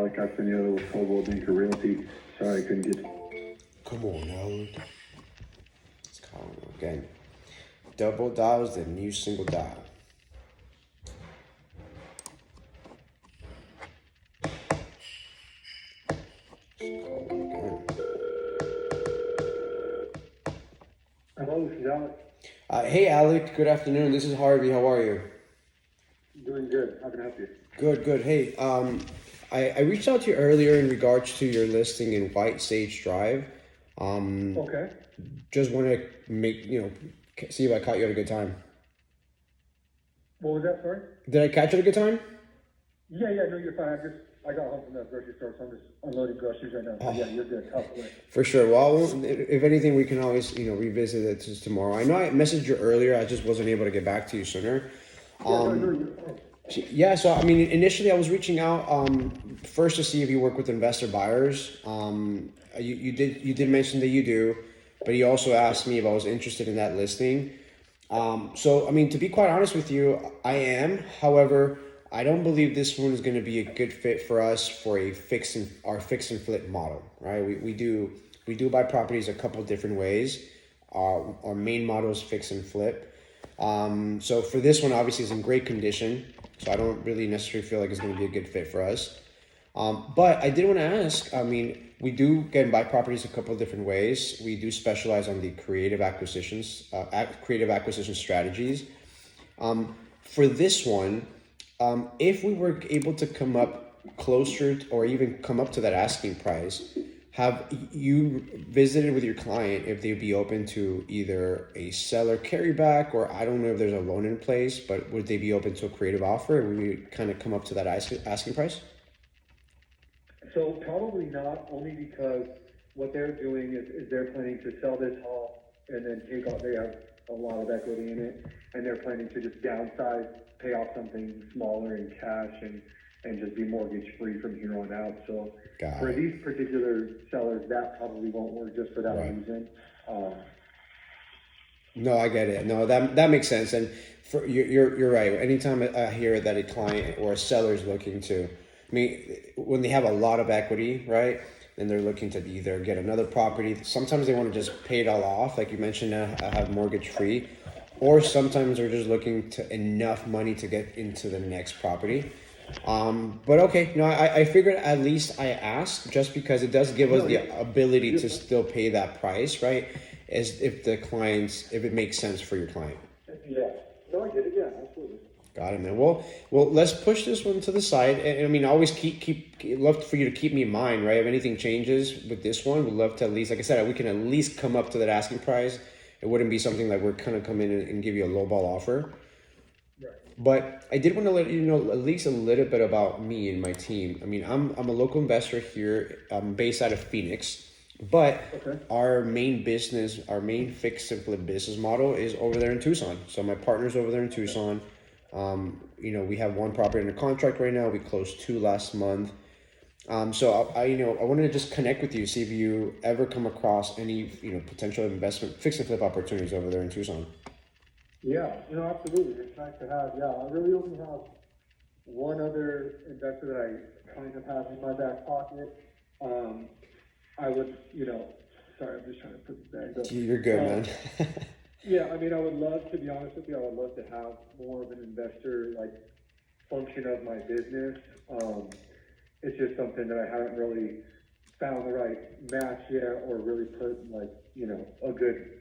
Alec Castaneda with Cobalt Banker Realty. Sorry I couldn't get. Come on, Alec. Let's call him again. Double dials, then new single dial. Hello, this is Alec. Hey, Alec. Good afternoon. This is Harvey. How are you? Doing good. How can I help you? Good. Hey, I reached out to you earlier in regards to your listing in White Sage Drive. Okay. Just want to see if I caught you at a good time. What was that, sorry? Did I catch you at a good time? Yeah, no, you're fine. I got home from the grocery store, so I'm just unloading groceries right now. So yeah, you're good. Talk quick. For sure. Well, if anything, we can always, revisit it just tomorrow. I know I messaged you earlier. I just wasn't able to get back to you sooner. No, you're fine. Yeah, so initially I was reaching out first to see if you work with investor buyers. You did mention that you do, but you also asked me if I was interested in that listing. To be quite honest with you, I am. However, I don't believe this one is going to be a good fit for us for our fix and flip model, right? We do buy properties a couple different ways. Our main model is fix and flip. So for this one, obviously, it's in great condition. So I don't really necessarily feel like it's going to be a good fit for us. But I did want to ask, we do get buy properties a couple of different ways. We do specialize on the creative acquisition strategies. For this one, if we were able to come up closer or even come up to that asking price, have you visited with your client if they'd be open to either a seller carryback, or I don't know if there's a loan in place, but would they be open to a creative offer and we would kind of come up to that asking price? So probably not, only because what they're doing is they're planning to sell this home and then they have a lot of equity in it, and they're planning to just downsize, pay off something smaller in cash and just be mortgage free from here on out. So for these particular sellers, that probably won't work just for that reason. No, I get it. No, that makes sense. And you're right. Anytime I hear that a client or a seller is looking to, when they have a lot of equity, right, and they're looking to either get another property, sometimes they want to just pay it all off, like you mentioned, have mortgage free, or sometimes they're just looking to enough money to get into the next property. But okay, I figured at least I asked just because it does give us the ability to still pay that price, right? As if it makes sense for your client. Yeah, no, I get it. Yeah, absolutely. Got it, man. Well, let's push this one to the side. And always love for you to keep me in mind, right? If anything changes with this one, we'd love to at least, like I said, we can at least come up to that asking price. It wouldn't be something like we're kind of come in and give you a lowball offer. Right. But I did want to let you know at least a little bit about me and my team. I'm a local investor here. I'm based out of Phoenix, but our main fix and flip business model is over there in Tucson. So my partner's over there in Tucson. We have one property under contract right now. We closed 2 last month. So I wanted to just connect with you, see if you ever come across any, potential investment fix and flip opportunities over there in Tucson. Yeah, absolutely. It's nice to have. Yeah, I really only have one other investor that I kind of have in my back pocket. I would, sorry, I'm just trying to put this back up. You're good, man. Yeah, I would love, to be honest with you, I would love to have more of an investor, function of my business. It's just something that I haven't really found the right match yet, or really put, a good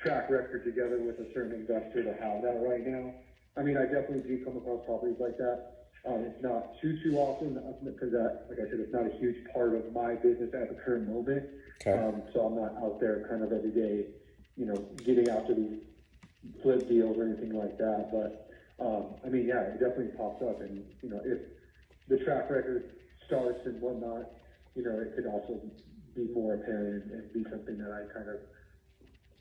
track record together with a certain investor to have that right now. I definitely do come across properties like that. It's not too often, because like I said, it's not a huge part of my business at the current moment. Okay. So I'm not out there kind of every day, getting after these flip deals or anything like that. But yeah, it definitely pops up, and if the track record starts and whatnot, it could also be more apparent and be something that I kind of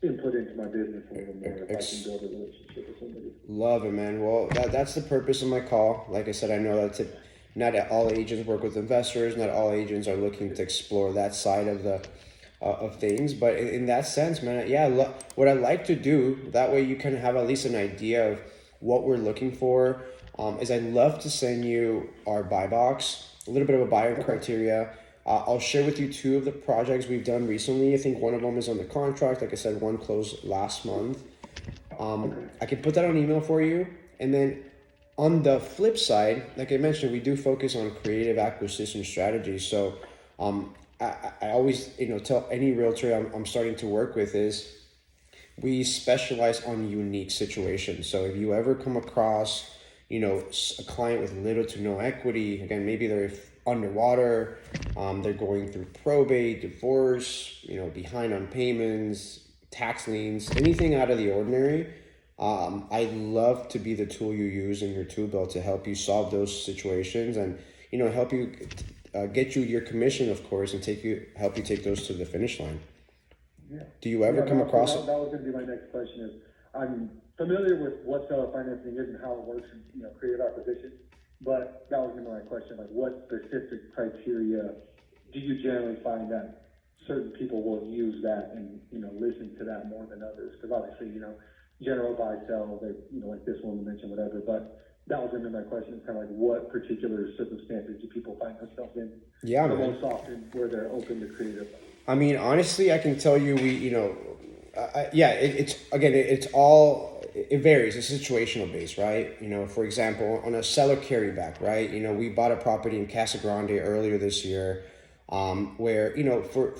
input into my business a little more if I can build a relationship with somebody. Love it, man. Well, that's the purpose of my call. Like I said, I know that's it. Not all agents work with investors. Not all agents are looking to explore that side of things. But in that sense, man, yeah, what I like to do, that way you can have at least an idea of what we're looking for, is I'd love to send you our buy box. a little bit of a buyer criteria. I'll share with you two of the projects we've done recently. I think one of them is on the contract. Like I said, one closed last month. I can put that on email for you. And then on the flip side, like I mentioned, we do focus on creative acquisition strategies. So I always, tell any realtor I'm starting to work with is we specialize on unique situations. So if you ever come across, a client with little to no equity, again, maybe they're underwater, they're going through probate, divorce, behind on payments, tax liens, anything out of the ordinary. I'd love to be the tool you use in your tool belt to help you solve those situations and, help you get you your commission, of course, and help you take those to the finish line. Yeah. Do you ever come across that? That was going to be my next question. Is I'm familiar with what seller financing is and how it works in creative acquisition, but that was going to be my question. Like, what specific criteria do you generally find that certain people will use that and listen to that more than others? Because obviously, general buy sell, they like this one we mentioned, whatever. But that was going to be my question. It's kind of like, what particular circumstances do people find themselves in? Yeah, the man. most often where they're open to creative. I mean, honestly, I can tell you, it varies. It's situational based, right? For example, on a seller carryback, right? We bought a property in Casa Grande earlier this year, where, for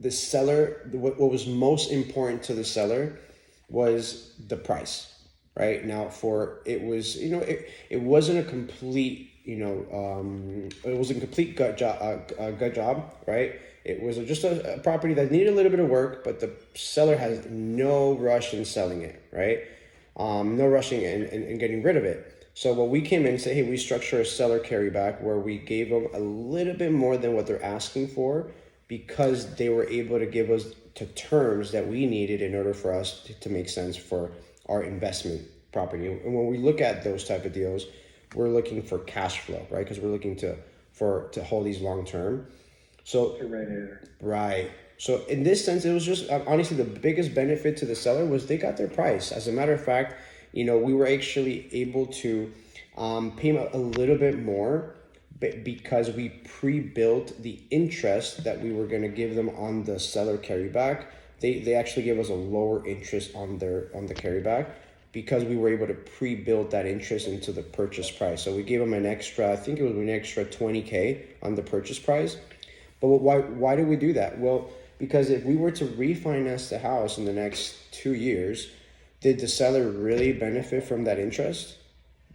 the seller, what was most important to the seller was the price, right? Now it wasn't a complete, it was a complete gut job, right? It was just a property that needed a little bit of work, but the seller has no rush in selling it, right? No rushing in getting rid of it. So what we came in and said, hey, we structure a seller carryback where we gave them a little bit more than what they're asking for because they were able to give us to terms that we needed in order for us to make sense for our investment property. And when we look at those type of deals, we're looking for cash flow, right? Because we're looking to hold these long term. So right. So in this sense, it was just honestly the biggest benefit to the seller was they got their price. As a matter of fact, we were actually able to pay them a little bit more because we pre-built the interest that we were going to give them on the seller carryback. They actually gave us a lower interest on the carryback because we were able to pre-build that interest into the purchase price. So we gave them an extra, I think it was an extra $20K on the purchase price. But why did we do that? Well, because if we were to refinance the house in the next 2 years, did the seller really benefit from that interest?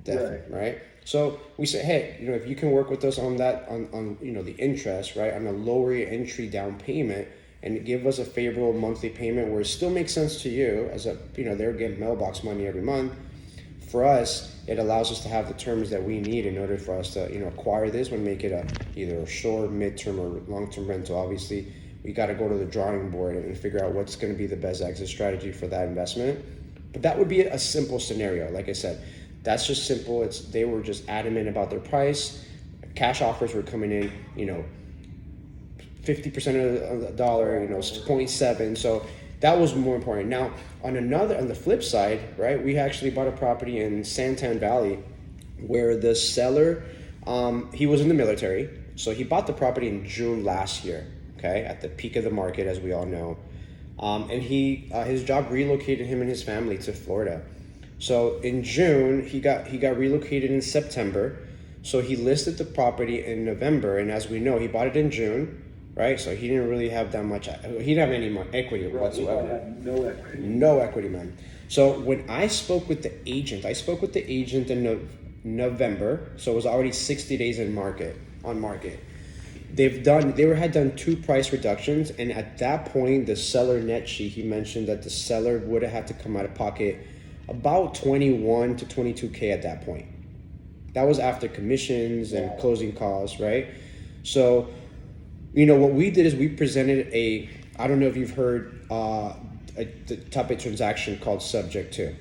Definitely, right? So we say, hey, if you can work with us on that, on the interest, right, on a lower entry down payment, and give us a favorable monthly payment where it still makes sense to you as they're getting mailbox money every month. For us, it allows us to have the terms that we need in order for us to, acquire this and make it either a short, mid-term, or long-term rental. Obviously, we got to go to the drawing board and figure out what's going to be the best exit strategy for that investment. But that would be a simple scenario. Like I said, that's just simple. They were just adamant about their price. Cash offers were coming in, 50% of the dollar, 0.7. So that was more important. Now, on the flip side, right, we actually bought a property in Santan Valley where the seller, he was in the military. So he bought the property in June last year, okay, at the peak of the market, as we all know. And his job relocated him and his family to Florida. So in June, he got relocated in September. So he listed the property in November. And as we know, he bought it in June. Right, so he didn't really have that much. He didn't have any equity whatsoever. No equity, man. So when I spoke with the agent, in November. So it was already 60 days on market. They had done 2 price reductions, and at that point, the seller net sheet, he mentioned that the seller would have had to come out of pocket about 21 to 22K at that point. That was after commissions and closing costs, right? So. What we did is we presented I don't know if you've heard the type of transaction called SubjectTo.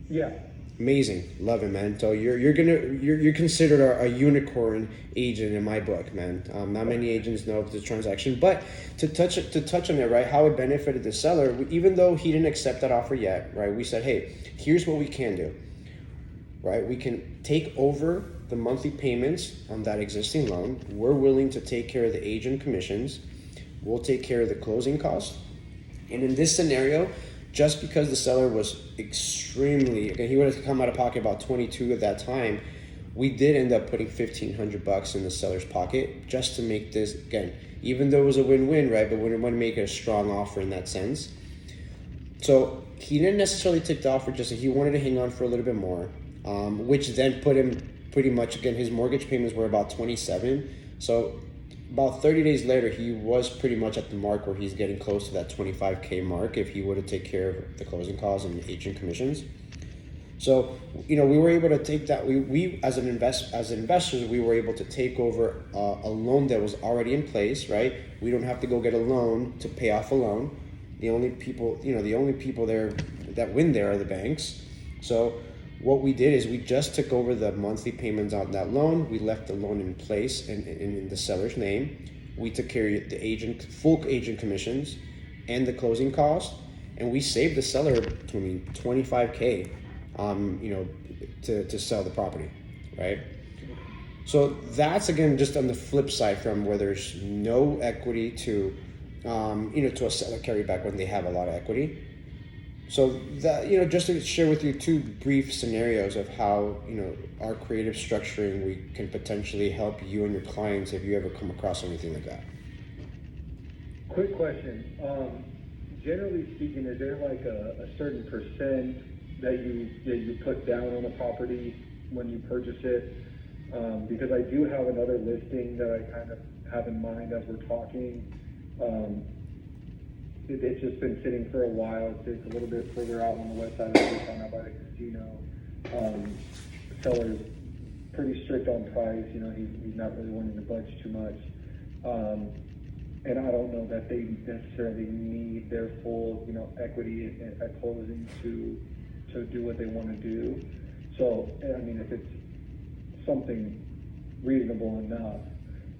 Yeah. Amazing. Love it, man. So you're considered a unicorn agent in my book, man. Not many agents know of the transaction, but to touch on it, right, how it benefited the seller, even though he didn't accept that offer yet, right, we said, hey, here's what we can do, right? We can take over the monthly payments on that existing loan. We're willing to take care of the agent commissions. We'll take care of the closing costs. And in this scenario, just because the seller was extremely, again, he would have come out of pocket about 22 at that time, we did end up putting $1,500 in the seller's pocket just to make this, again, even though it was a win-win, right? But we didn't want to make it a strong offer in that sense. So he didn't necessarily take the offer, just that he wanted to hang on for a little bit more, which then put him pretty much, again, his mortgage payments were about 27. So about 30 days later, he was pretty much at the mark where he's getting close to that 25K mark if he were to take care of the closing costs and agent commissions. So, we were able to take that. We as investors, we were able to take over a loan that was already in place, right? We don't have to go get a loan to pay off a loan. The only people there that win there are the banks. So what we did is we just took over the monthly payments on that loan. We left the loan in place and in the seller's name. We took care of the full agent commissions and the closing cost, and we saved the seller, $25K, to sell the property, right? So that's, again, just on the flip side from where there's no equity to a seller carryback when they have a lot of equity. So that, just to share with you two brief scenarios of how, our creative structuring, we can potentially help you and your clients if you ever come across anything like that. Quick question. Generally speaking, is there like a certain percent that you put down on the property when you purchase it? Because I do have another listing that I kind of have in mind as we're talking. It's just been sitting for a while. It's a little bit further out on the west side of the town, out by the casino. Seller's pretty strict on price. He's not really wanting to budge too much. And I don't know that they necessarily need their full, equity at closing to do what they want to do. So, if it's something reasonable enough,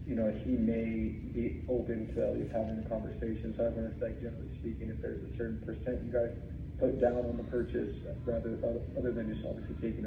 he may be open to at least having a conversation. So I was going to say, generally speaking, if there's a certain percent you guys put down on the purchase, rather other than just obviously taking